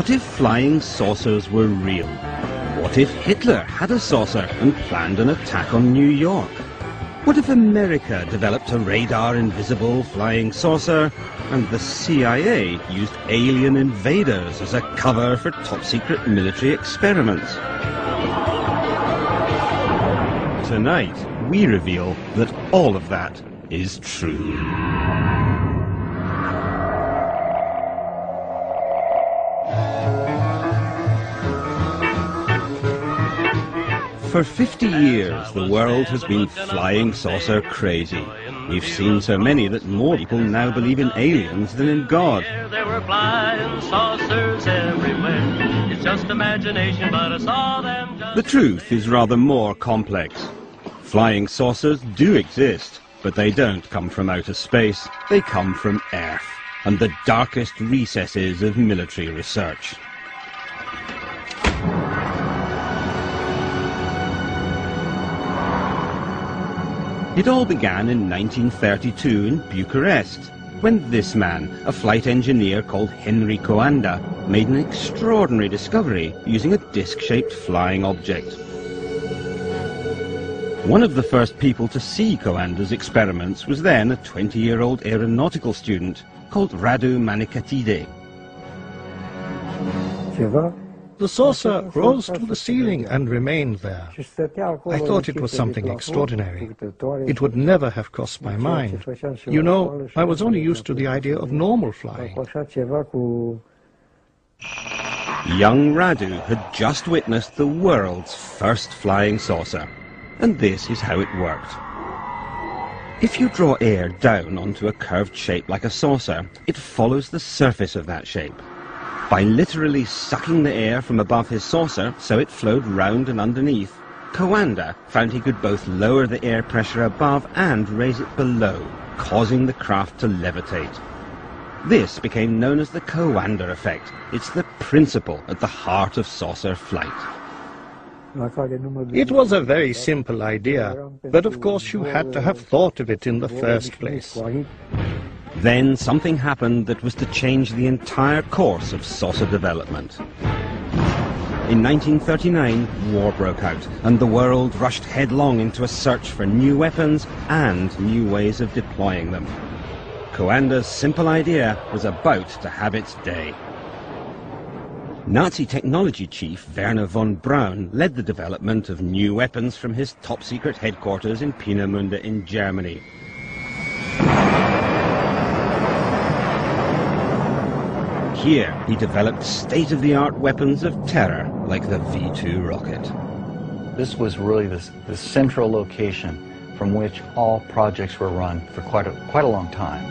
What if flying saucers were real? What if Hitler had a saucer and planned an attack on New York? What if America developed a radar-invisible flying saucer and the CIA used alien invaders as a cover for top-secret military experiments? Tonight, we reveal that all of that is true. For 50 years, the world has been flying saucer crazy. We've seen so many that more people now believe in aliens than in God. There were flying saucers everywhere. It's just imagination, but I saw them just... The truth is rather more complex. Flying saucers do exist, but they don't come from outer space. They come from Earth and the darkest recesses of military research. It all began in 1932 in Bucharest, when this man, a flight engineer called Henry Coanda, made an extraordinary discovery using a disc-shaped flying object. One of the first people to see Coanda's experiments was then a 20-year-old aeronautical student called Radu Manikatide. The saucer rose to the ceiling and remained there. I thought it was something extraordinary. It would never have crossed my mind. You know, I was only used to the idea of normal flying. Young Radu had just witnessed the world's first flying saucer. And this is how it worked. If you draw air down onto a curved shape like a saucer, it follows the surface of that shape. By literally sucking the air from above his saucer so it flowed round and underneath, Coanda found he could both lower the air pressure above and raise it below, causing the craft to levitate. This became known as the Coanda effect. It's the principle at the heart of saucer flight. It was a very simple idea, but of course you had to have thought of it in the first place. Then something happened that was to change the entire course of saucer development. In 1939, war broke out, and the world rushed headlong into a search for new weapons and new ways of deploying them. Coanda's simple idea was about to have its day. Nazi technology chief Werner von Braun led the development of new weapons from his top-secret headquarters in Peenemünde in Germany. Here, he developed state-of-the-art weapons of terror, like the V-2 rocket. This was really the central location from which all projects were run for quite a long time.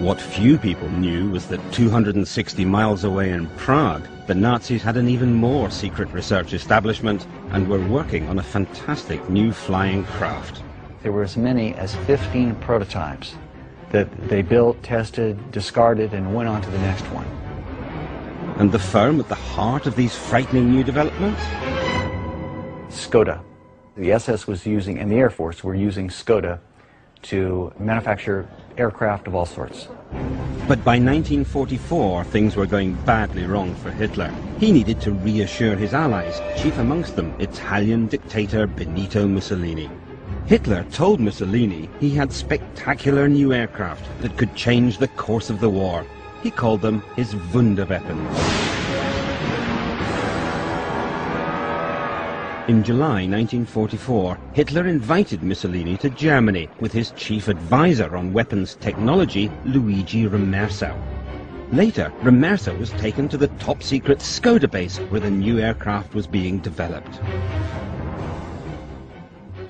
What few people knew was that 260 miles away in Prague, the Nazis had an even more secret research establishment and were working on a fantastic new flying craft. There were as many as 15 prototypes that they built, tested, discarded, and went on to the next one. And the firm at the heart of these frightening new developments? Skoda. The SS was using, and the Air Force were using Skoda to manufacture aircraft of all sorts. But by 1944, things were going badly wrong for Hitler. He needed to reassure his allies, chief amongst them Italian dictator Benito Mussolini. Hitler told Mussolini he had spectacular new aircraft that could change the course of the war. He called them his Wunderweapons. In July 1944, Hitler invited Mussolini to Germany with his chief advisor on weapons technology, Luigi Remersa. Later, Remersa was taken to the top-secret Skoda base where the new aircraft was being developed.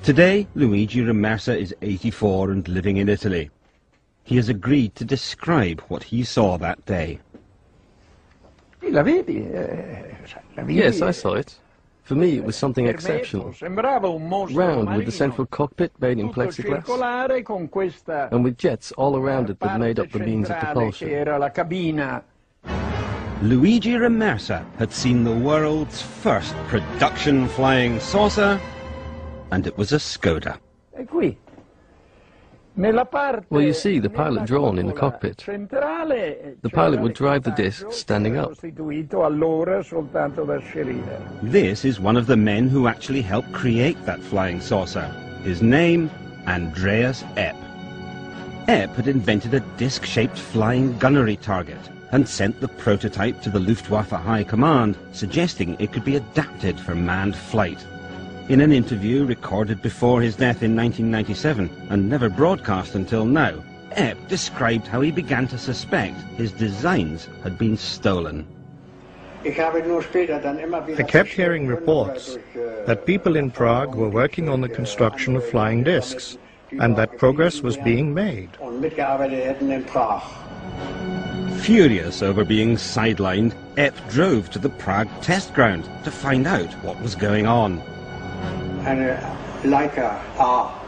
Today, Luigi Remersa is 84 and living in Italy. He has agreed to describe what he saw that day. Yes, I saw it. For me, it was something exceptional. Round, with the central cockpit made in plexiglass, and with jets all around it that made up the means of propulsion. Luigi Remersa had seen the world's first production flying saucer, and it was a Skoda. Well, you see the pilot drawn in the cockpit. The pilot would drive the disc standing up. This is one of the men who actually helped create that flying saucer. His name, Andreas Epp. Epp had invented a disc-shaped flying gunnery target and sent the prototype to the Luftwaffe High Command, suggesting it could be adapted for manned flight. In an interview recorded before his death in 1997 and never broadcast until now, Epp described how he began to suspect his designs had been stolen. I kept hearing reports that people in Prague were working on the construction of flying discs, and that progress was being made. Furious over being sidelined, Epp drove to the Prague test ground to find out what was going on.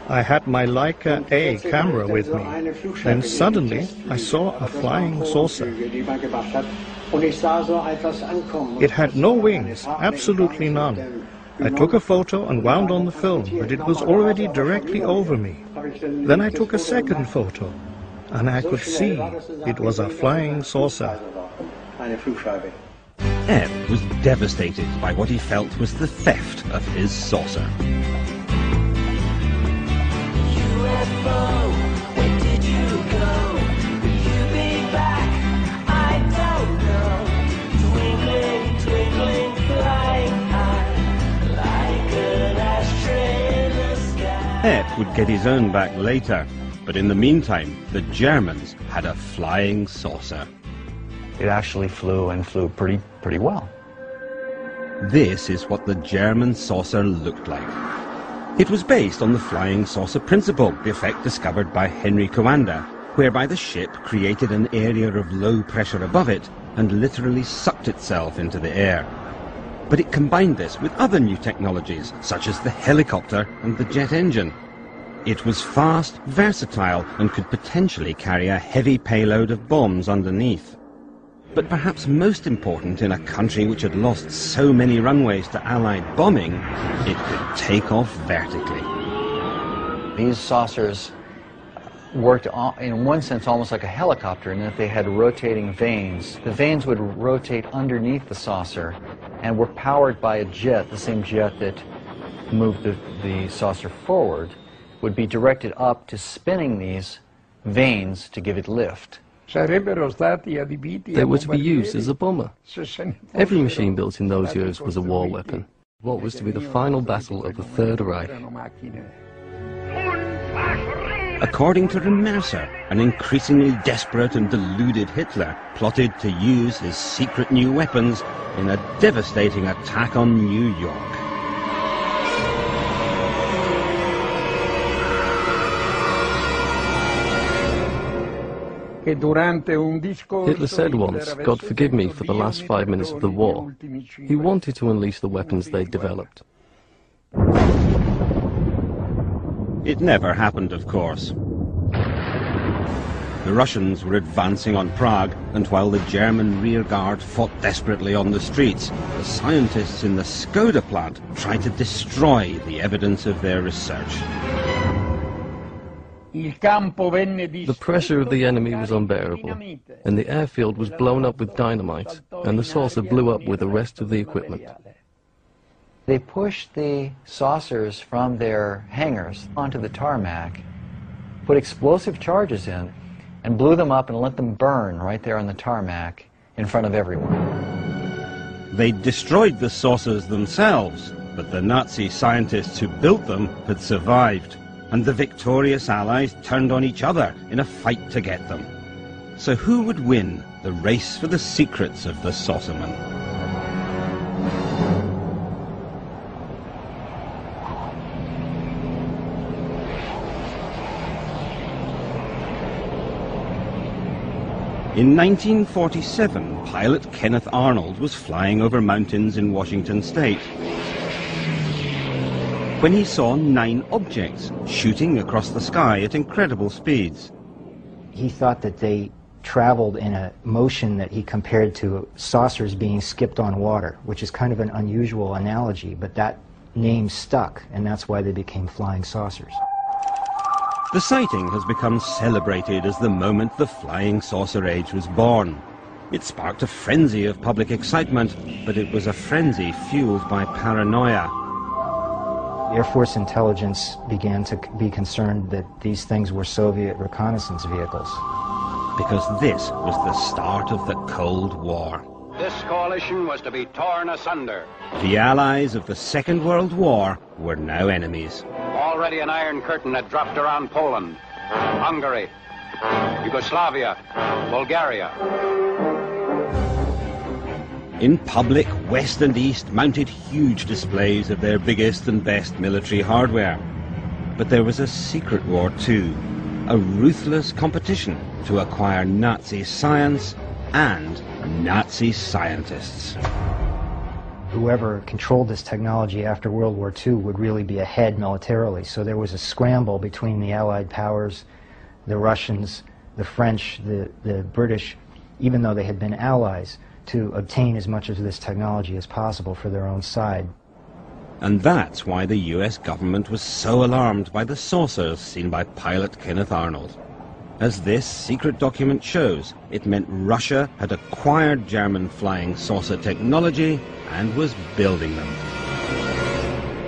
I had my Leica A camera with me. Then suddenly I saw a flying saucer. It had no wings, absolutely none. I took a photo and wound on the film, but it was already directly over me. Then I took a second photo, and I could see it was a flying saucer. Epp was devastated by what he felt was the theft of his saucer. UFO, where did you go? Will you be back? I don't know. Twinkling, twinkling, flying high, like an ashtray in the sky. Epp would get his own back later, but in the meantime, the Germans had a flying saucer. It actually flew and flew pretty well. This is what the German saucer looked like. It was based on the flying saucer principle, the effect discovered by Henry Coanda, whereby the ship created an area of low pressure above it and literally sucked itself into the air. But it combined this with other new technologies, such as the helicopter and the jet engine. It was fast, versatile, and could potentially carry a heavy payload of bombs underneath. But perhaps most important in a country which had lost so many runways to Allied bombing, it could take off vertically. These saucers worked in one sense almost like a helicopter in that they had rotating vanes. The vanes would rotate underneath the saucer and were powered by a jet, the same jet that moved the saucer forward, would be directed up to spinning these vanes to give it lift. They were to be used as a bomber. Every machine built in those years was a war weapon. What was to be the final battle of the Third Reich? According to Remercer, an increasingly desperate and deluded Hitler plotted to use his secret new weapons in a devastating attack on New York. Hitler said once, "God forgive me for the last 5 minutes of the war." He wanted to unleash the weapons they'd developed. It never happened, of course. The Russians were advancing on Prague, and while the German rearguard fought desperately on the streets, the scientists in the Skoda plant tried to destroy the evidence of their research. The pressure of the enemy was unbearable, and the airfield was blown up with dynamite, and the saucer blew up with the rest of the equipment. They pushed the saucers from their hangars onto the tarmac, put explosive charges in, and blew them up and let them burn right there on the tarmac in front of everyone. They destroyed the saucers themselves, but the Nazi scientists who built them had survived, and the victorious Allies turned on each other in a fight to get them. So who would win the race for the secrets of the saucerman? In 1947, pilot Kenneth Arnold was flying over mountains in Washington state when he saw 9 objects shooting across the sky at incredible speeds. He thought that they traveled in a motion that he compared to saucers being skipped on water, which is kind of an unusual analogy, but that name stuck, and that's why they became flying saucers. The sighting has become celebrated as the moment the flying saucer age was born. It sparked a frenzy of public excitement, but it was a frenzy fueled by paranoia. Air Force intelligence began to be concerned that these things were Soviet reconnaissance vehicles. Because this was the start of the Cold War. This coalition was to be torn asunder. The allies of the Second World War were now enemies. Already an iron curtain had dropped around Poland, Hungary, Yugoslavia, Bulgaria. In public, West and East mounted huge displays of their biggest and best military hardware. But there was a secret war too, a ruthless competition to acquire Nazi science and Nazi scientists. Whoever controlled this technology after World War II would really be ahead militarily. So there was a scramble between the Allied powers, the Russians, the French, the British, even though they had been allies, to obtain as much of this technology as possible for their own side. And that's why the US government was so alarmed by the saucers seen by pilot Kenneth Arnold. As this secret document shows, it meant Russia had acquired German flying saucer technology and was building them.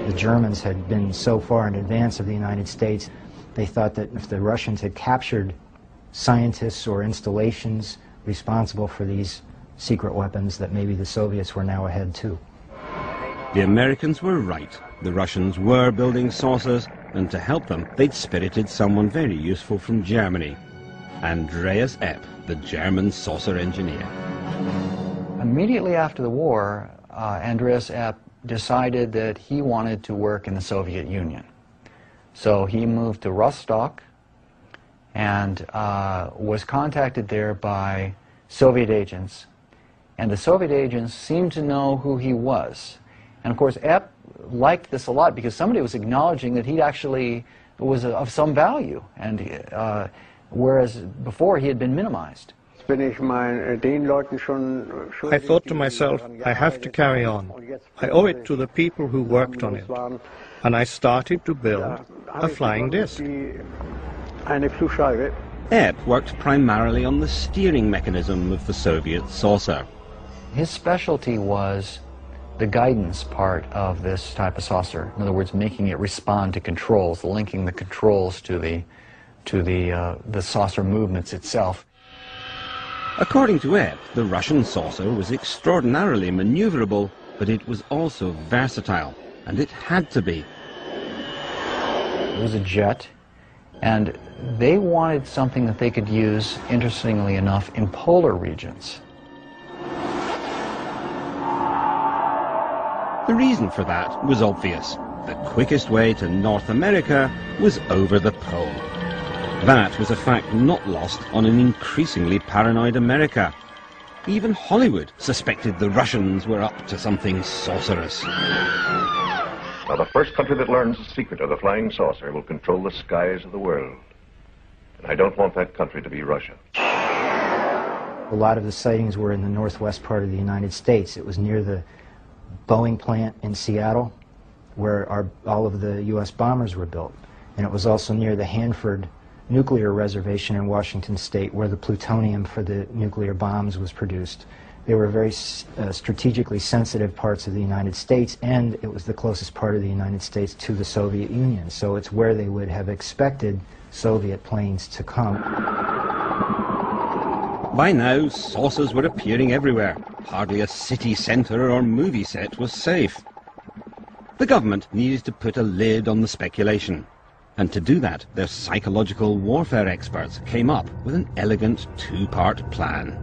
The Germans had been so far in advance of the United States, they thought that if the Russians had captured scientists or installations responsible for these secret weapons, that maybe the Soviets were now ahead too. The Americans were right. The Russians were building saucers, and to help them, they'd spirited someone very useful from Germany, Andreas Epp, the German saucer engineer. Immediately after the war, Andreas Epp decided that he wanted to work in the Soviet Union. So he moved to Rostock and was contacted there by Soviet agents. And the Soviet agents seemed to know who he was. And of course, Epp liked this a lot because somebody was acknowledging that he actually was of some value, and whereas before he had been minimized. I thought to myself, I have to carry on. I owe it to the people who worked on it. And I started to build a flying disc. Epp worked primarily on the steering mechanism of the Soviet saucer. His specialty was the guidance part of this type of saucer. In other words, making it respond to controls, linking the controls to the saucer movements itself. According to Epp, the Russian saucer was extraordinarily maneuverable, but it was also versatile, and it had to be. It was a jet, and they wanted something that they could use, interestingly enough, in polar regions. The reason for that was obvious. The quickest way to North America was over the pole. That was a fact not lost on an increasingly paranoid America. Even Hollywood suspected the Russians were up to something sorcerous. Now, the first country that learns the secret of the flying saucer will control the skies of the world. And I don't want that country to be Russia. A lot of the sightings were in the northwest part of the United States. It was near the Boeing plant in Seattle, where all of the U.S. bombers were built. And it was also near the Hanford nuclear reservation in Washington State, where the plutonium for the nuclear bombs was produced. They were very strategically sensitive parts of the United States, and it was the closest part of the United States to the Soviet Union. So it's where they would have expected Soviet planes to come. By now, saucers were appearing everywhere. Hardly a city centre or movie set was safe. The government needed to put a lid on the speculation. And to do that, their psychological warfare experts came up with an elegant two-part plan.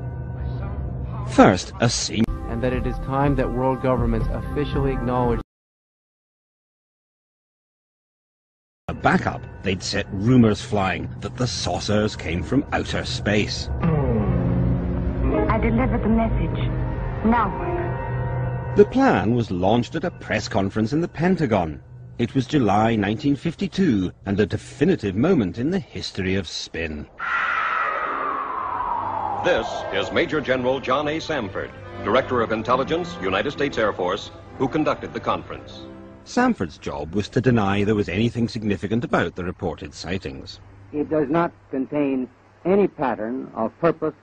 First, a senior... And that it is time that world governments officially acknowledge... A backup, they'd set rumours flying that the saucers came from outer space. I delivered the message. Now. The plan was launched at a press conference in the Pentagon. It was July 1952, and a definitive moment in the history of spin. This is Major General John A. Samford, Director of Intelligence, United States Air Force, who conducted the conference. Samford's job was to deny there was anything significant about the reported sightings. it does not contain any pattern of purpose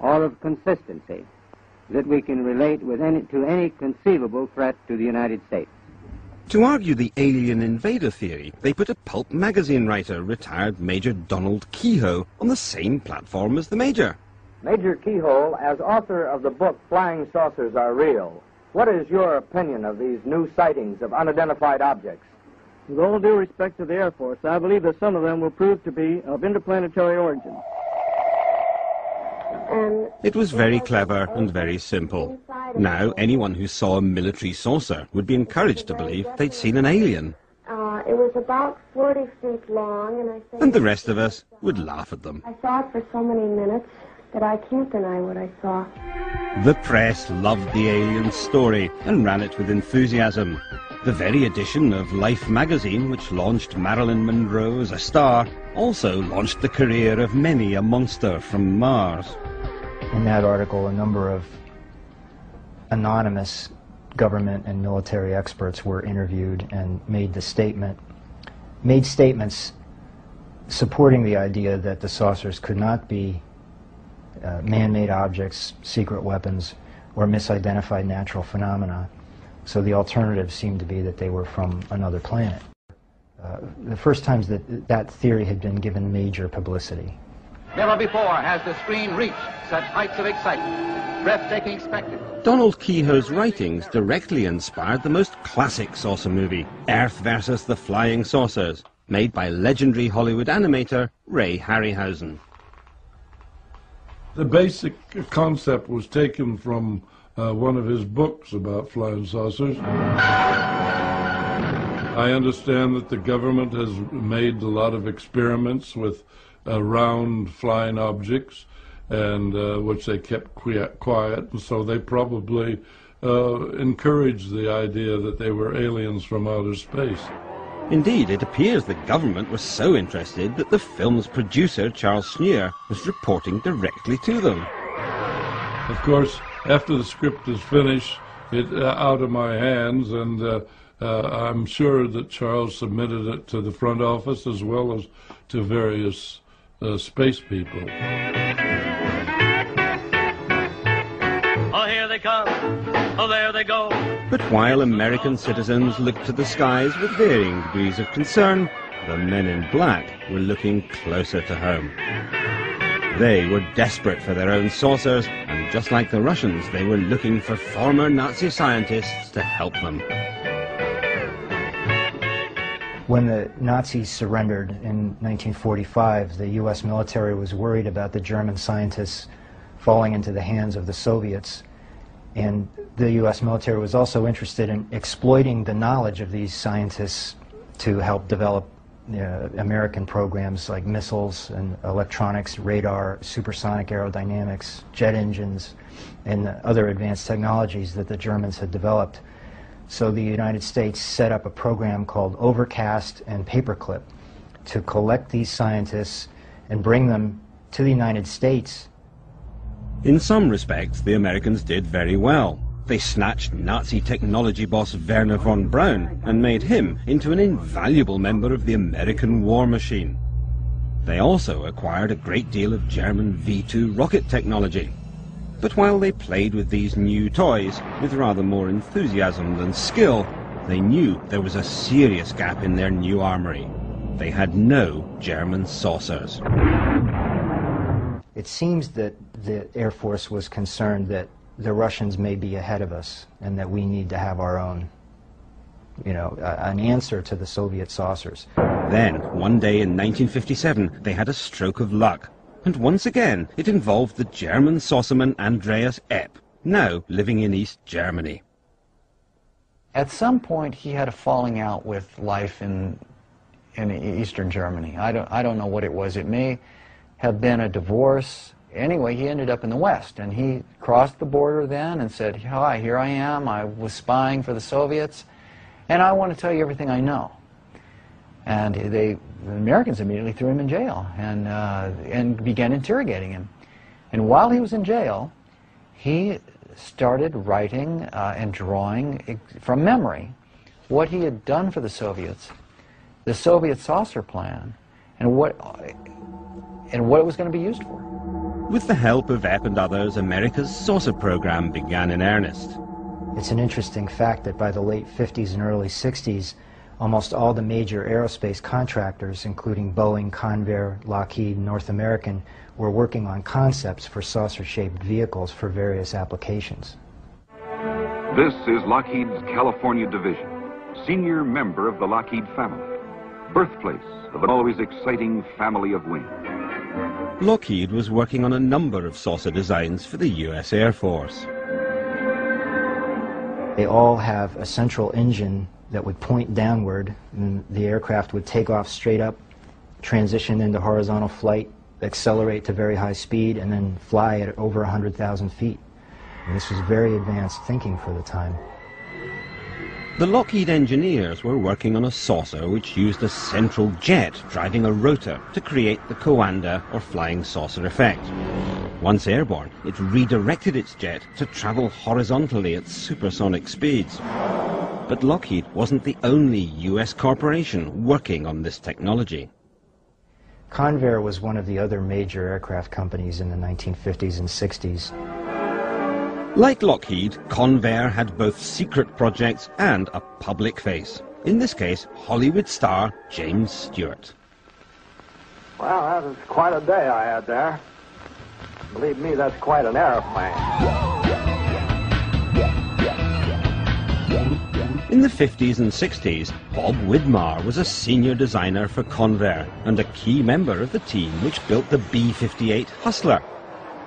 or of consistency that we can relate to any conceivable threat to the United States. To argue the alien invader theory, they put a pulp magazine writer, retired Major Donald Keyhoe, on the same platform as the Major. Major Keyhoe, as author of the book Flying Saucers Are Real, what is your opinion of these new sightings of unidentified objects? With all due respect to the Air Force, I believe that some of them will prove to be of interplanetary origin. It was very clever and very simple. Now, anyone who saw a military saucer would be encouraged to believe they'd seen an alien. It was about 40 feet long, and I think... And the rest of us would laugh at them. I saw it for so many minutes that I can't deny what I saw. The press loved the alien story and ran it with enthusiasm. The very edition of Life magazine, which launched Marilyn Monroe as a star, also launched the career of many a monster from Mars. In that article, a number of anonymous government and military experts were interviewed and made statements supporting the idea that the saucers could not be man-made objects, secret weapons, or misidentified natural phenomena. So the alternative seemed to be that they were from another planet. The first times that theory had been given major publicity. Never before has the screen reached such heights of excitement, breathtaking spectacle. Donald Keyhoe's writings directly inspired the most classic saucer movie, Earth versus the Flying Saucers, made by legendary Hollywood animator Ray Harryhausen. The basic concept was taken from one of his books about flying saucers. I understand that the government has made a lot of experiments with round flying objects, and which they kept quiet, and so they probably encouraged the idea that they were aliens from outer space. Indeed, it appears the government was so interested that the film's producer, Charles Schneer, was reporting directly to them. Of course, after the script is finished, it's out of my hands, and I'm sure that Charles submitted it to the front office as well as to various space people. Oh, here they come. Oh, there they go. But while American citizens looked to the skies with varying degrees of concern, the men in black were looking closer to home. They were desperate for their own saucers, and just like the Russians, they were looking for former Nazi scientists to help them. When the Nazis surrendered in 1945, the U.S. military was worried about the German scientists falling into the hands of the Soviets. And the U.S. military was also interested in exploiting the knowledge of these scientists to help develop American programs like missiles and electronics, radar, supersonic aerodynamics, jet engines, and other advanced technologies that the Germans had developed. So the United States set up a program called Overcast and Paperclip to collect these scientists and bring them to the United States. In some respects, the Americans did very well. They snatched Nazi technology boss Werner von Braun and made him into an invaluable member of the American war machine. They also acquired a great deal of German V-2 rocket technology. But while they played with these new toys with rather more enthusiasm than skill, they knew there was a serious gap in their new armory. They had no German saucers. It seems that the Air Force was concerned that the Russians may be ahead of us and that we need to have our own, an answer to the Soviet saucers. Then, one day in 1957, they had a stroke of luck. And once again, it involved the German saucerman Andreas Epp, now living in East Germany. At some point, he had a falling out with life in Eastern Germany. I don't know what it was. It may have been a divorce. Anyway, he ended up in the West, and he crossed the border then and said, "Hi, here I am. I was spying for the Soviets, and I want to tell you everything I know." And the Americans immediately threw him in jail and began interrogating him. And while he was in jail, he started writing and drawing from memory what he had done for the Soviets, the Soviet saucer plan, and what it was going to be used for. With the help of Epp and others, America's saucer program began in earnest. It's an interesting fact that by the late 50s and early 60s, almost all the major aerospace contractors, including Boeing, Convair, Lockheed, North American, were working on concepts for saucer-shaped vehicles for various applications. This is Lockheed's California division, senior member of the Lockheed family, birthplace of an always exciting family of wings. Lockheed was working on a number of saucer designs for the US Air Force. They all have a central engine that would point downward, and the aircraft would take off straight up, transition into horizontal flight, accelerate to very high speed, and then fly at over 100,000 feet. And this was very advanced thinking for the time. The Lockheed engineers were working on a saucer which used a central jet driving a rotor to create the Coanda or flying saucer effect. Once airborne, it redirected its jet to travel horizontally at supersonic speeds. But Lockheed wasn't the only US corporation working on this technology. Convair was one of the other major aircraft companies in the 1950s and 60s. Like Lockheed, Convair had both secret projects and a public face. In this case, Hollywood star James Stewart. Well, that was quite a day I had there. Believe me, that's quite an airplane. In the 50s and 60s, Bob Widmar was a senior designer for Convair and a key member of the team which built the B-58 Hustler.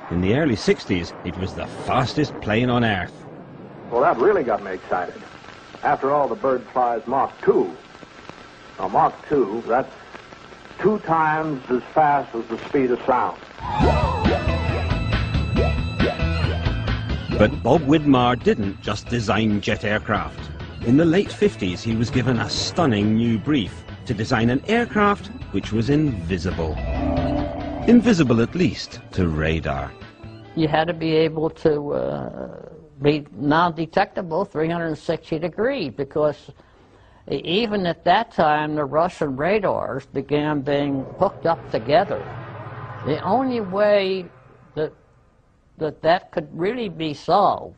In the early 60s, it was the fastest plane on Earth. Well, that really got me excited. After all, the bird flies Mach 2. Now, Mach 2, that's 2 times as fast as the speed of sound. But Bob Widmar didn't just design jet aircraft. In the late 50s, he was given a stunning new brief to design an aircraft which was invisible. Invisible, at least, to radar. You had to be able to be non-detectable 360 degrees, because even at that time, the Russian radars began being hooked up together. The only way that could really be solved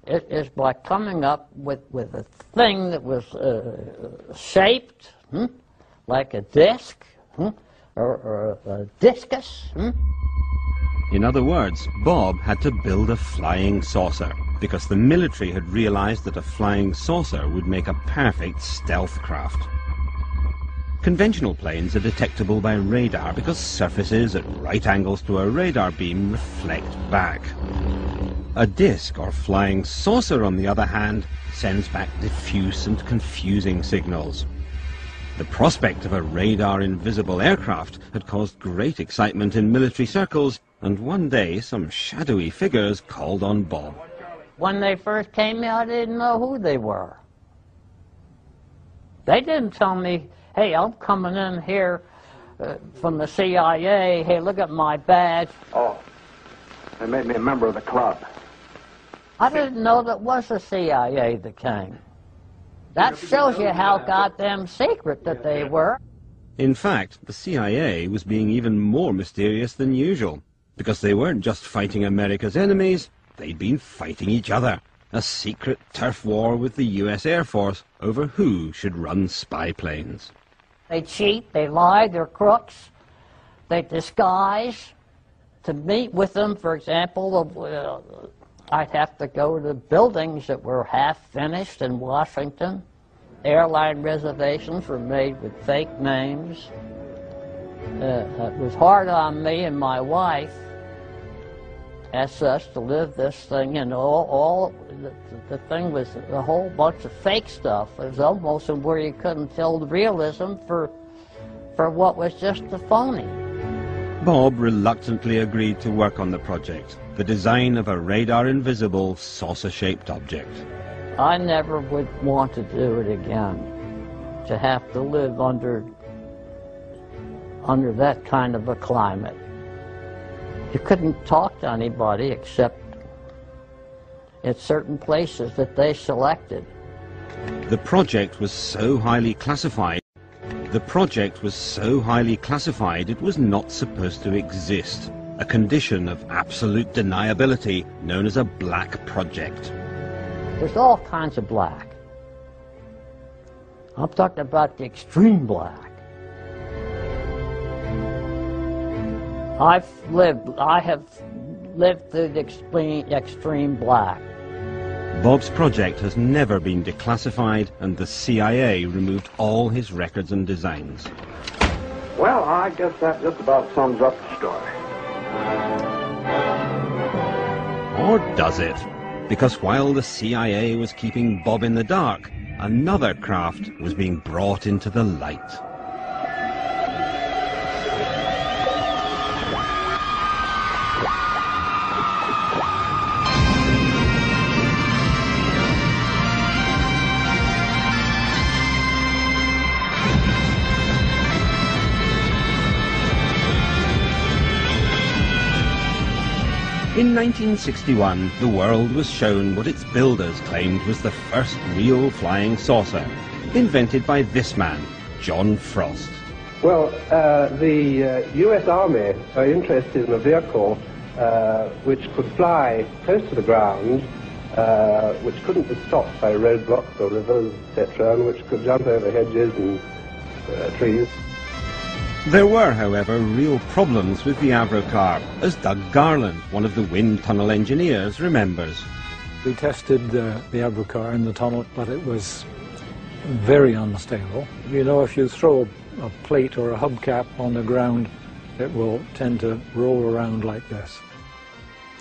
is by coming up with a thing that was shaped like a disc, or a discus. In other words, Bob had to build a flying saucer, because the military had realized that a flying saucer would make a perfect stealth craft. Conventional planes are detectable by radar because surfaces at right angles to a radar beam reflect back. A disc or flying saucer, on the other hand, sends back diffuse and confusing signals. The prospect of a radar-invisible aircraft had caused great excitement in military circles, and one day some shadowy figures called on Bob. When they first came out, I didn't know who they were. They didn't tell me, hey, I'm coming in here from the CIA, hey, look at my badge. Oh, they made me a member of the club. I didn't know that was the CIA that came. That shows you how goddamn secret that they were. In fact, the CIA was being even more mysterious than usual, because they weren't just fighting America's enemies, they'd been fighting each other. A secret turf war with the US Air Force over who should run spy planes. They cheat, they lie, they're crooks, they disguise. To meet with them, for example, I'd have to go to buildings that were half finished in Washington. Airline reservations were made with fake names. It was hard on me and my wife, as such, to live this thing, and the thing was a whole bunch of fake stuff. It was almost where you couldn't tell the realism for what was just a phony. Bob reluctantly agreed to work on the project, the design of a radar-invisible, saucer-shaped object. I never would want to do it again, to have to live under that kind of a climate. You couldn't talk to anybody except at certain places that they selected. The project was so highly classified The project was so highly classified it was not supposed to exist, a condition of absolute deniability known as a black project. There's all kinds of black. I'm talking about the extreme black. I have lived through the extreme black. Bob's project has never been declassified, and the CIA removed all his records and designs. Well, I guess that just about sums up the story. Or does it? Because while the CIA was keeping Bob in the dark, another craft was being brought into the light. In 1961, the world was shown what its builders claimed was the first real flying saucer, invented by this man, John Frost. Well, the U.S. Army are interested in a vehicle which could fly close to the ground, which couldn't be stopped by roadblocks or rivers, etc., and which could jump over hedges and trees. There were, however, real problems with the Avro car, as Doug Garland, one of the wind tunnel engineers, remembers. We tested the Avro car in the tunnel, but it was very unstable. You know, if you throw a plate or a hubcap on the ground, it will tend to roll around like this.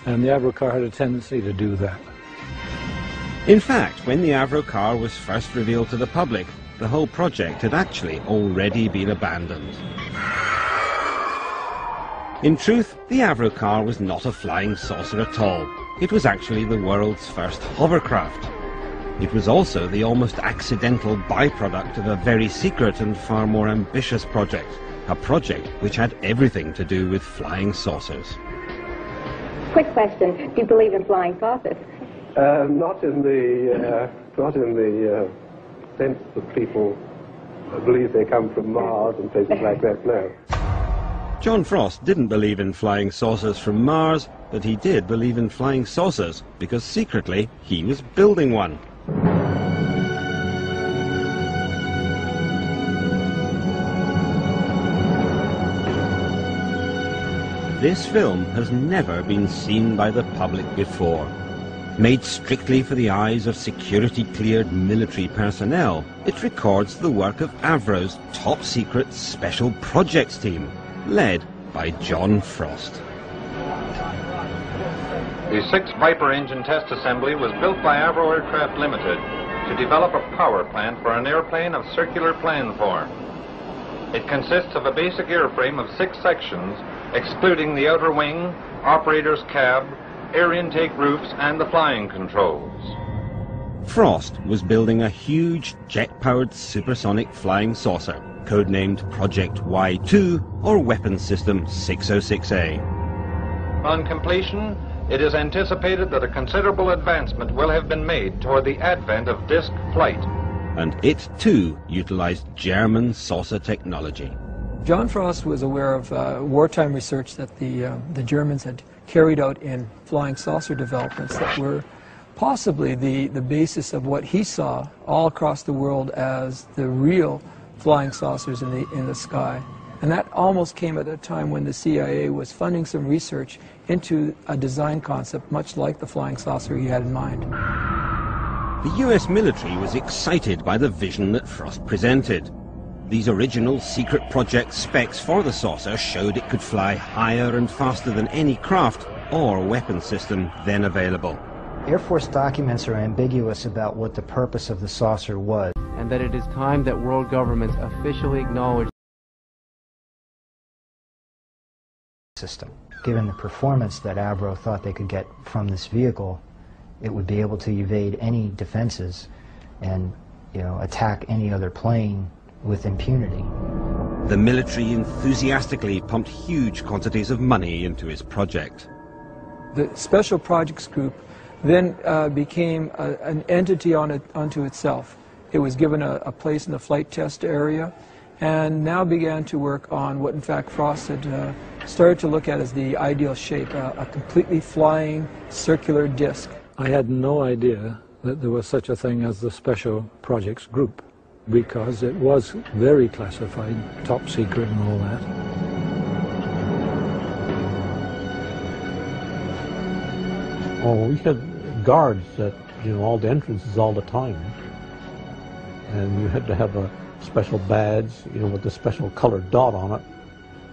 And the Avro car had a tendency to do that. In fact, when the Avro car was first revealed to the public, the whole project had actually already been abandoned. In truth, the Avro car was not a flying saucer at all. It was actually the world's first hovercraft. It was also the almost accidental byproduct of a very secret and far more ambitious project, a project which had everything to do with flying saucers. Quick question, do you believe in flying saucers? Not in the sense that people believe they come from Mars and places like that, no. John Frost didn't believe in flying saucers from Mars, but he did believe in flying saucers because secretly he was building one. This film has never been seen by the public before. Made strictly for the eyes of security-cleared military personnel, it records the work of Avro's top-secret Special Projects team, led by John Frost. The 6 Viper engine test assembly was built by Avro Aircraft Limited to develop a power plant for an airplane of circular plan form. It consists of a basic airframe of 6 sections, excluding the outer wing, operator's cab, air intake roofs, and the flying controls. Frost was building a huge jet-powered supersonic flying saucer, codenamed Project Y2 or Weapons System 606A. On completion, it is anticipated that a considerable advancement will have been made toward the advent of disc flight. And it, too, utilized German saucer technology. John Frost was aware of wartime research that the Germans had carried out in flying saucer developments that were possibly the basis of what he saw all across the world as the real flying saucers in the sky. And that almost came at a time when the CIA was funding some research into a design concept much like the flying saucer he had in mind. The US military was excited by the vision that Frost presented. These original secret project specs for the saucer showed it could fly higher and faster than any craft or weapon system then available. Air Force documents are ambiguous about what the purpose of the saucer was. And that it is time that world governments officially acknowledge system. Given the performance that Avro thought they could get from this vehicle, it would be able to evade any defenses and, attack any other plane with impunity. The military enthusiastically pumped huge quantities of money into his project. The Special Projects Group then became an entity unto itself. It was given a place in the flight test area, and now began to work on what in fact Frost had started to look at as the ideal shape, a completely flying circular disc. I had no idea that there was such a thing as the Special Projects Group, because it was very classified, top secret and all that. Oh, we had guards at all the entrances all the time, and you had to have a special badge, with a special colored dot on it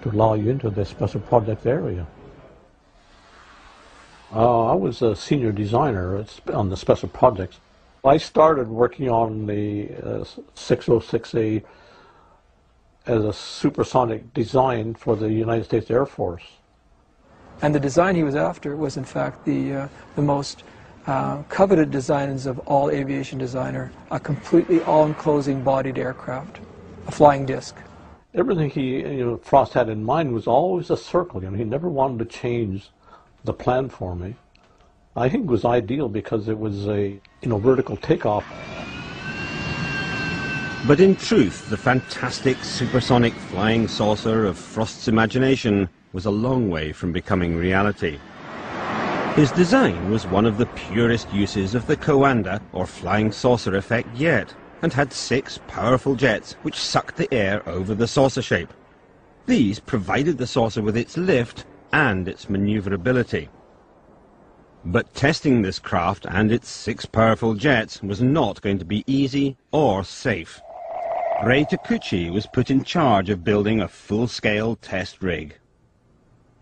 to allow you into the special project area. I was a senior designer on the special projects. I started working on the 606A as a supersonic design for the United States Air Force. And the design he was after was in fact the most coveted designs of all aviation designer, a completely all-enclosing bodied aircraft, a flying disc. Everything Frost had in mind was always a circle. He never wanted to change the plan for me. I think it was ideal because it was a vertical takeoff. But in truth, the fantastic supersonic flying saucer of Frost's imagination was a long way from becoming reality. His design was one of the purest uses of the Coanda, or flying saucer effect yet, and had 6 powerful jets which sucked the air over the saucer shape. These provided the saucer with its lift and its maneuverability. But testing this craft and its 6 powerful jets was not going to be easy or safe. Ray Takuchi was put in charge of building a full-scale test rig.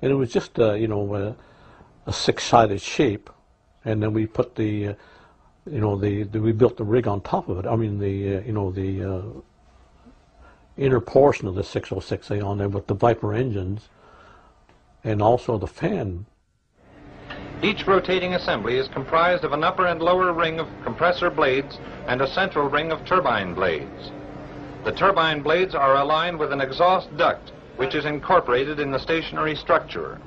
And it was just, a 6-sided shape, and then we put we built the rig on top of it. I mean, the inner portion of the 606A on there with the Viper engines, and also the fan. Each rotating assembly is comprised of an upper and lower ring of compressor blades and a central ring of turbine blades. The turbine blades are aligned with an exhaust duct, which is incorporated in the stationary structure.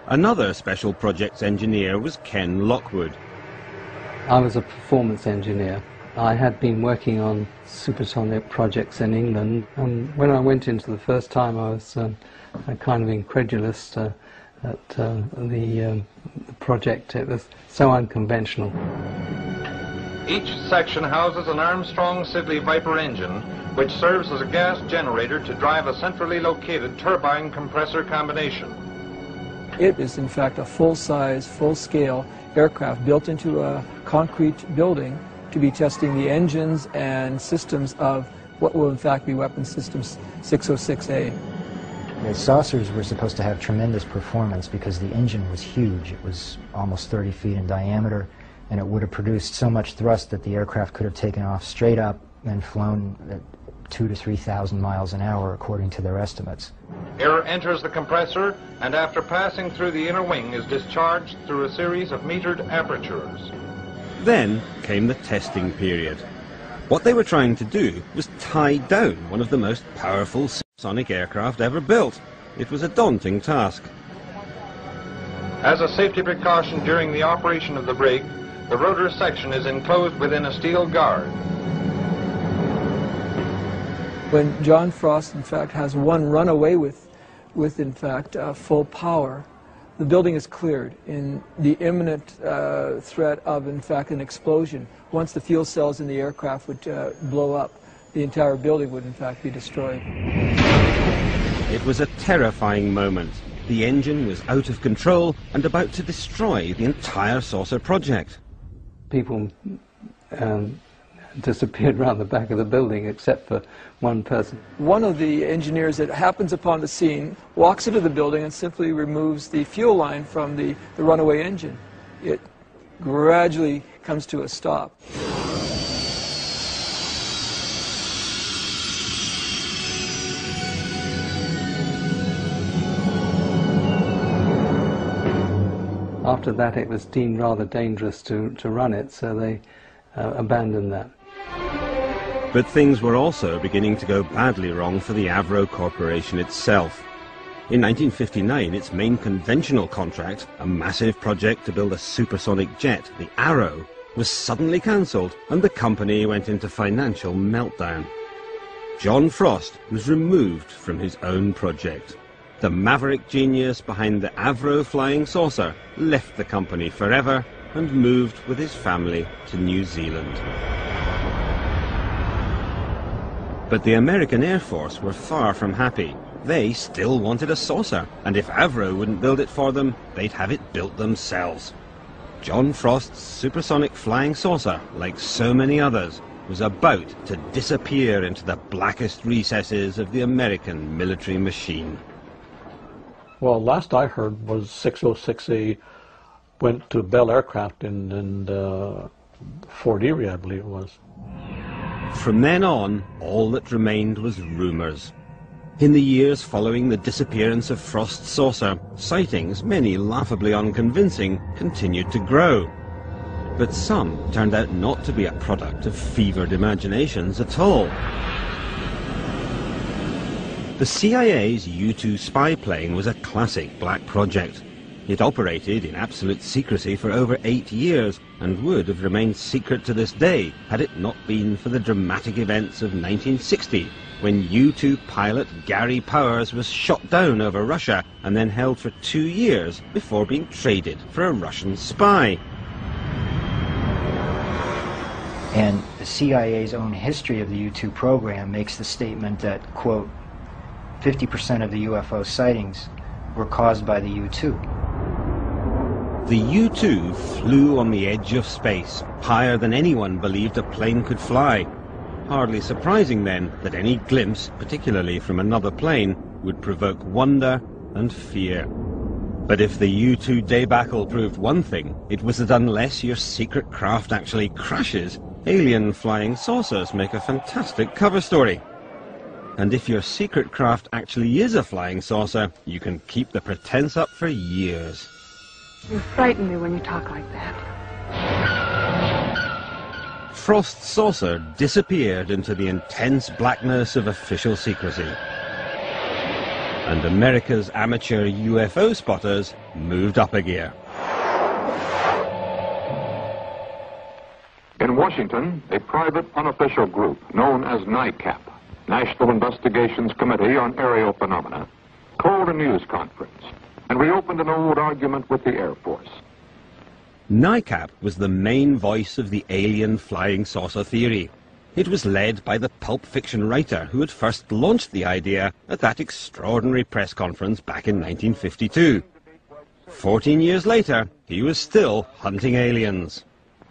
Another special projects engineer was Ken Lockwood. I was a performance engineer. I had been working on supersonic projects in England, and when I went into the first time I was kind of incredulous at the project. It was so unconventional. Each section houses an Armstrong-Siddeley Viper engine, which serves as a gas generator to drive a centrally located turbine compressor combination. It is in fact a full-size, full-scale aircraft built into a concrete building to be testing the engines and systems of what will in fact be Weapons Systems 606A. The saucers were supposed to have tremendous performance because the engine was huge. It was almost 30 feet in diameter, and it would have produced so much thrust that the aircraft could have taken off straight up and flown at 2,000 to 3,000 miles an hour, according to their estimates. Air enters the compressor, and after passing through the inner wing is discharged through a series of metered apertures. Then came the testing period. What they were trying to do was tie down one of the most powerful supersonic aircraft ever built. It was a daunting task. As a safety precaution during the operation of the rig, the rotor section is enclosed within a steel guard. When John Frost, in fact, has one run away with in fact, full power, the building is cleared in the imminent threat of, in fact, an explosion. Once the fuel cells in the aircraft would blow up, the entire building would, in fact, be destroyed. It was a terrifying moment. The engine was out of control and about to destroy the entire saucer project. People disappeared around the back of the building except for one person. One of the engineers that happens upon the scene walks into the building and simply removes the fuel line from the runaway engine. It gradually comes to a stop. After that, it was deemed rather dangerous to run it, so they abandoned that. But things were also beginning to go badly wrong for the Avro Corporation itself. In 1959, its main conventional contract, a massive project to build a supersonic jet, the Arrow, was suddenly cancelled, and the company went into financial meltdown. John Frost was removed from his own project. The maverick genius behind the Avro flying saucer left the company forever and moved with his family to New Zealand. But the American Air Force were far from happy. They still wanted a saucer, and if Avro wouldn't build it for them, they'd have it built themselves. John Frost's supersonic flying saucer, like so many others, was about to disappear into the blackest recesses of the American military machine. Well, last I heard was 606A went to Bell Aircraft in Fort Erie, I believe it was. From then on, all that remained was rumours. In the years following the disappearance of Frost's saucer, sightings, many laughably unconvincing, continued to grow. But some turned out not to be a product of fevered imaginations at all. The CIA's U-2 spy plane was a classic black project. It operated in absolute secrecy for over 8 years and would have remained secret to this day had it not been for the dramatic events of 1960, when U-2 pilot Gary Powers was shot down over Russia and then held for 2 years before being traded for a Russian spy. And the CIA's own history of the U-2 program makes the statement that, quote, 50% of the UFO sightings were caused by the U-2. The U-2 flew on the edge of space, higher than anyone believed a plane could fly. Hardly surprising then that any glimpse, particularly from another plane, would provoke wonder and fear. But if the U-2 debacle proved one thing, it was that unless your secret craft actually crashes, alien flying saucers make a fantastic cover story. And if your secret craft actually is a flying saucer, you can keep the pretense up for years. You frighten me when you talk like that. Frost's saucer disappeared into the intense blackness of official secrecy. And America's amateur UFO spotters moved up a gear. In Washington, a private unofficial group known as NICAP, National Investigations Committee on Aerial Phenomena, called a news conference and reopened an old argument with the Air Force. NICAP was the main voice of the alien flying saucer theory. It was led by the pulp fiction writer who had first launched the idea at that extraordinary press conference back in 1952. 14 years later, he was still hunting aliens.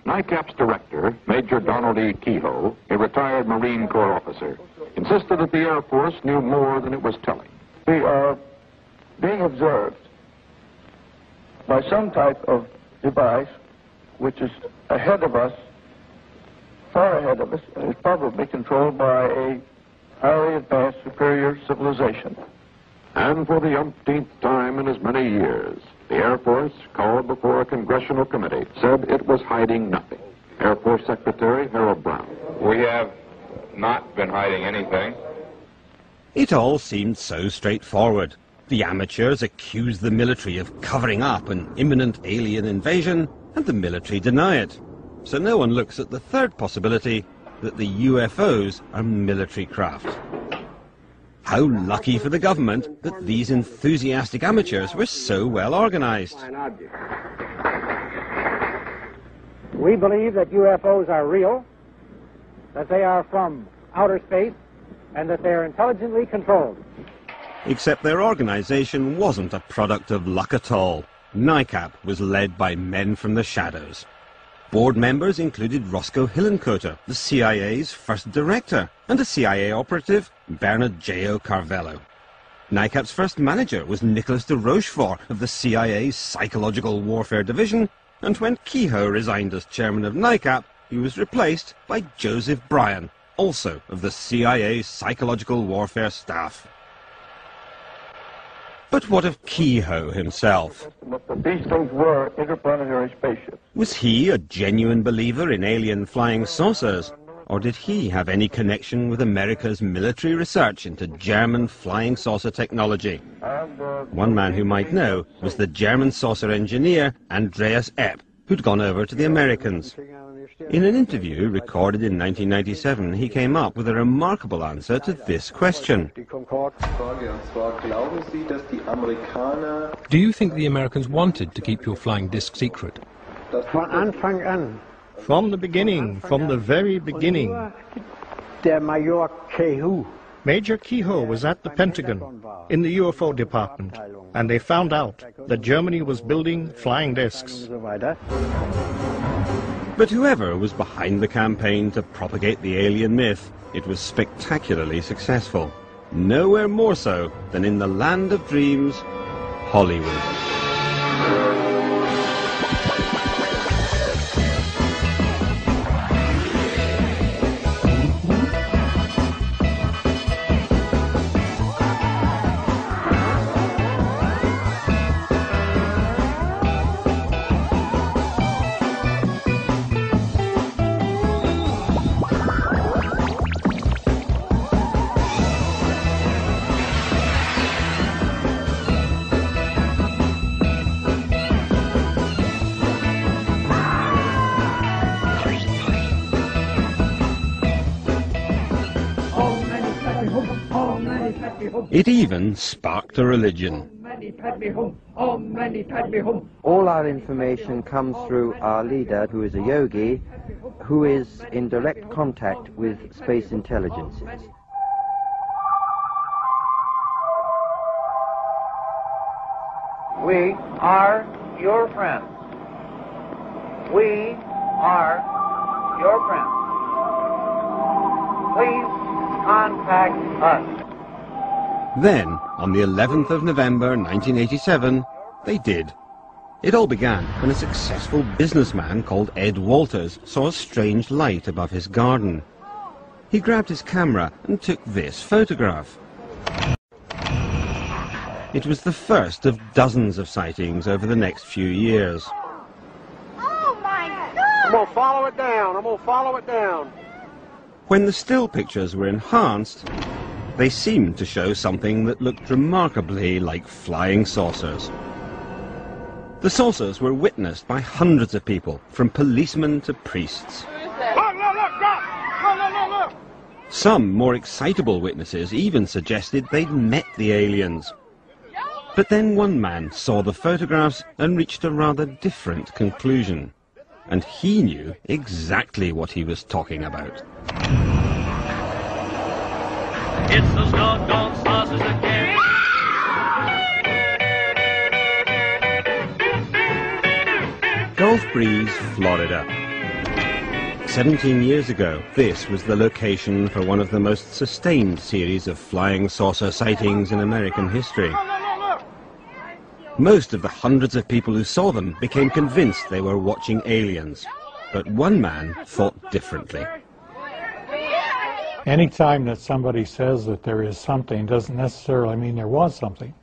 NICAP's director, Major Donald E. Kehoe, a retired Marine Corps officer, insisted that the Air Force knew more than it was telling. We are being observed by some type of device which is ahead of us, far ahead of us, and is probably controlled by a highly advanced superior civilization. And for the umpteenth time in as many years, the Air Force, called before a congressional committee, said it was hiding nothing. Air Force Secretary Harold Brown. We have not been hiding anything. It all seemed so straightforward. The amateurs accused the military of covering up an imminent alien invasion, and the military deny it. So no one looks at the third possibility, that the UFOs are military craft. How lucky for the government that these enthusiastic amateurs were so well organized. We believe that UFOs are real, that they are from outer space, and that they are intelligently controlled. Except their organization wasn't a product of luck at all. NICAP was led by men from the shadows. Board members included Roscoe Hillenkoetter, the CIA's first director, and a CIA operative, Bernard J.O. Carvello. NICAP's first manager was Nicholas de Rochefort of the CIA's Psychological Warfare Division, and when Kehoe resigned as chairman of NICAP, he was replaced by Joseph Bryan, also of the CIA's Psychological Warfare staff. But what of Kehoe himself? These things were interplanetary spaceships. Was he a genuine believer in alien flying saucers? Or did he have any connection with America's military research into German flying saucer technology? One man who might know was the German saucer engineer Andreas Epp, who'd gone over to the Americans. In an interview recorded in 1997, he came up with a remarkable answer to this question. Do you think the Americans wanted to keep your flying disc secret? From the beginning, from the very beginning. Major Kehoe was at the Pentagon, in the UFO department, and they found out that Germany was building flying discs. But whoever was behind the campaign to propagate the alien myth, it was spectacularly successful. Nowhere more so than in the land of dreams, Hollywood. It even sparked a religion. All our information comes through our leader, who is a yogi, who is in direct contact with space intelligences. We are your friends. We are your friends. Please contact us. Then, on the 11th of November 1987, they did. It all began when a successful businessman called Ed Walters saw a strange light above his garden. He grabbed his camera and took this photograph. It was the first of dozens of sightings over the next few years. Oh my God! I'm gonna follow it down. I'm gonna follow it down. When the still pictures were enhanced, they seemed to show something that looked remarkably like flying saucers. The saucers were witnessed by hundreds of people, from policemen to priests. Look! Some more excitable witnesses even suggested they'd met the aliens. But then one man saw the photographs and reached a rather different conclusion. And he knew exactly what he was talking about. It's those doggone saucers again. Gulf Breeze, Florida. 17 years ago, this was the location for one of the most sustained series of flying saucer sightings in American history. Most of the hundreds of people who saw them became convinced they were watching aliens. But one man thought differently. Anytime that somebody says that there is something doesn't necessarily mean there was something.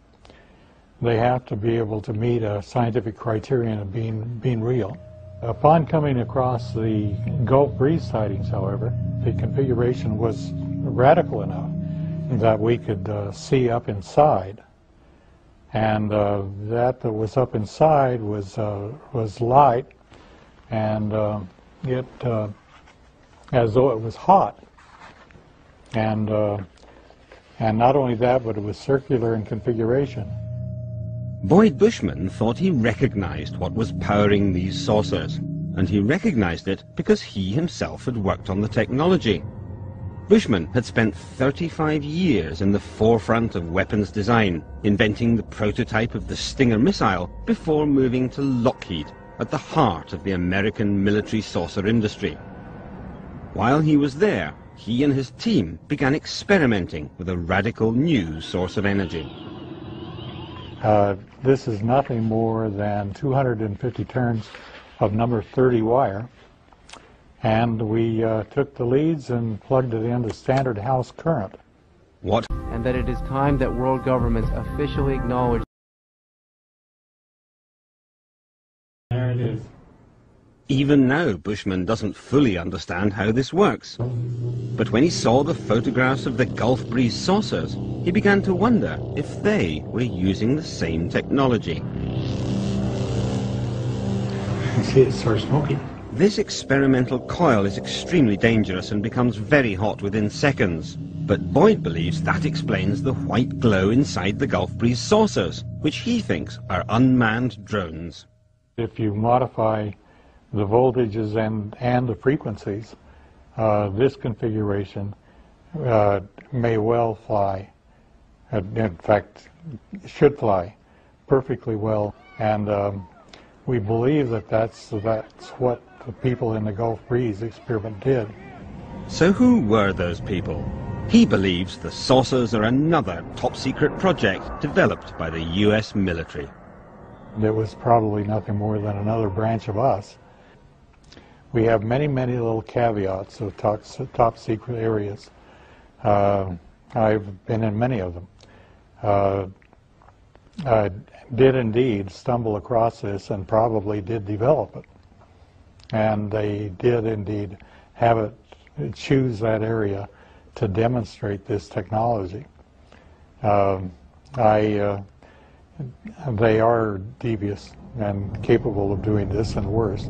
They have to be able to meet a scientific criterion of being real. Upon coming across the Gulf Breeze sightings, however, the configuration was radical enough that we could see up inside. And that was up inside was light, and it as though it was hot. And not only that, but it was circular in configuration. Boyd Bushman thought he recognized what was powering these saucers, and he recognized it because he himself had worked on the technology. Bushman had spent 35 years in the forefront of weapons design, inventing the prototype of the Stinger missile before moving to Lockheed, at the heart of the American military saucer industry. While he was there, he and his team began experimenting with a radical new source of energy. This is nothing more than 250 turns of number 30 wire, and we took the leads and plugged it into standard house current. What? And that it is time that world governments officially acknowledge. There it is. Even now, Bushman doesn't fully understand how this works. But when he saw the photographs of the Gulf Breeze saucers, he began to wonder if they were using the same technology. See, it starts smoking. This experimental coil is extremely dangerous and becomes very hot within seconds. But Boyd believes that explains the white glow inside the Gulf Breeze saucers, which he thinks are unmanned drones. If you modify the voltages and the frequencies, this configuration may well fly. In fact, should fly perfectly well. And we believe that that's what the people in the Gulf Breeze experiment did. So who were those people? He believes the saucers are another top-secret project developed by the U.S. military. It was probably nothing more than another branch of us. We have many, many little caveats of top-secret areas. I've been in many of them. I did indeed stumble across this and probably did develop it. And they did indeed have it, choose that area to demonstrate this technology. They are devious and capable of doing this and worse.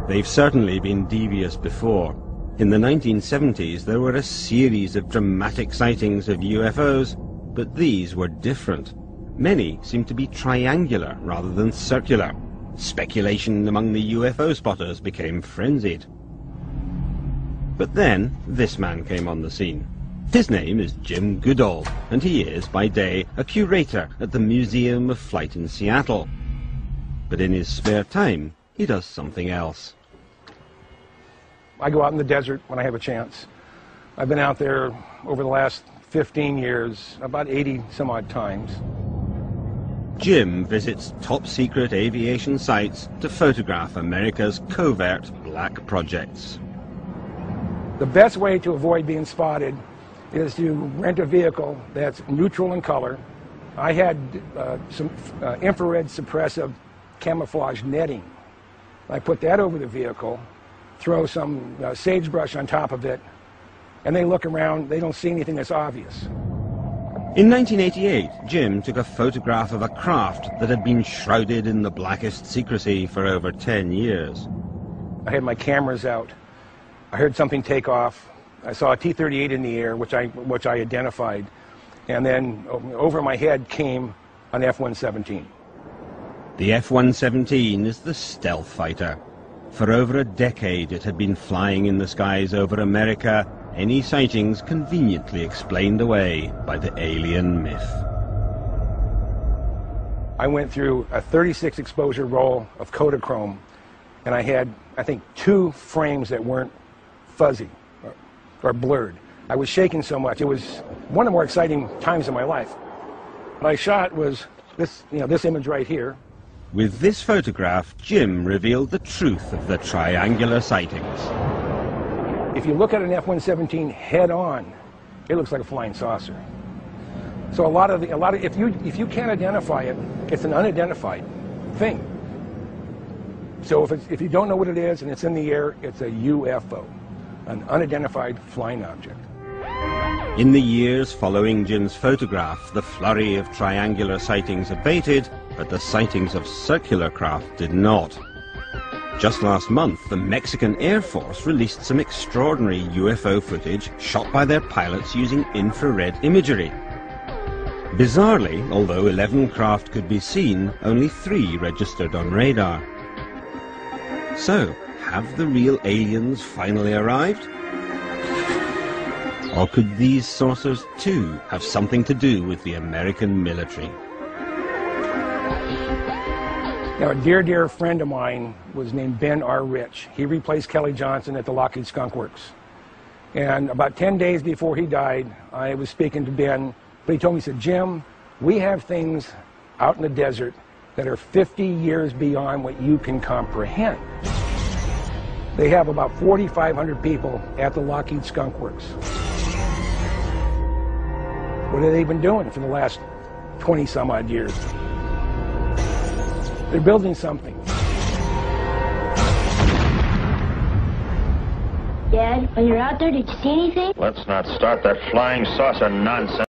They've certainly been devious before. In the 1970s, there were a series of dramatic sightings of UFOs, but these were different. Many seemed to be triangular rather than circular. Speculation among the UFO spotters became frenzied. But then, this man came on the scene. His name is Jim Goodall, and he is, by day, a curator at the Museum of Flight in Seattle. But in his spare time, he does something else. I go out in the desert when I have a chance. I've been out there over the last 15 years, about 80 some odd times. Jim visits top-secret aviation sites to photograph America's covert black projects. The best way to avoid being spotted is to rent a vehicle that's neutral in color. I had some infrared suppressive camouflage netting. I put that over the vehicle, throw some sagebrush on top of it, and they look around, they don't see anything that's obvious. In 1988, Jim took a photograph of a craft that had been shrouded in the blackest secrecy for over 10 years. I had my cameras out. I heard something take off. I saw a T-38 in the air, which I identified. And then over my head came an F-117. The F-117 is the stealth fighter. For over a decade it had been flying in the skies over America, any sightings conveniently explained away by the alien myth. I went through a 36 exposure roll of Kodachrome, and I had, I think, 2 frames that weren't fuzzy or blurred. I was shaking so much. It was one of the more exciting times of my life. What I shot was this, this image right here. With this photograph, Jim revealed the truth of the triangular sightings. If you look at an F-117 head on, it looks like a flying saucer. So if you can't identify it, it's an unidentified thing. So if you don't know what it is and it's in the air, it's a UFO, an unidentified flying object. In the years following Jim's photograph, the flurry of triangular sightings abated, but the sightings of circular craft did not. Just last month, the Mexican Air Force released some extraordinary UFO footage shot by their pilots using infrared imagery. Bizarrely, although 11 craft could be seen, only 3 registered on radar. So, have the real aliens finally arrived? Or could these saucers too have something to do with the American military? Now, a dear friend of mine was named Ben R. Rich. He replaced Kelly Johnson at the Lockheed Skunk Works. And about 10 days before he died, I was speaking to Ben, but he told me, he said, Jim, we have things out in the desert that are 50 years beyond what you can comprehend. They have about 4,500 people at the Lockheed Skunk Works. What have they been doing for the last 20 some odd years? They're building something. Dad, when you're out there, did you see anything? Let's not start that flying saucer nonsense.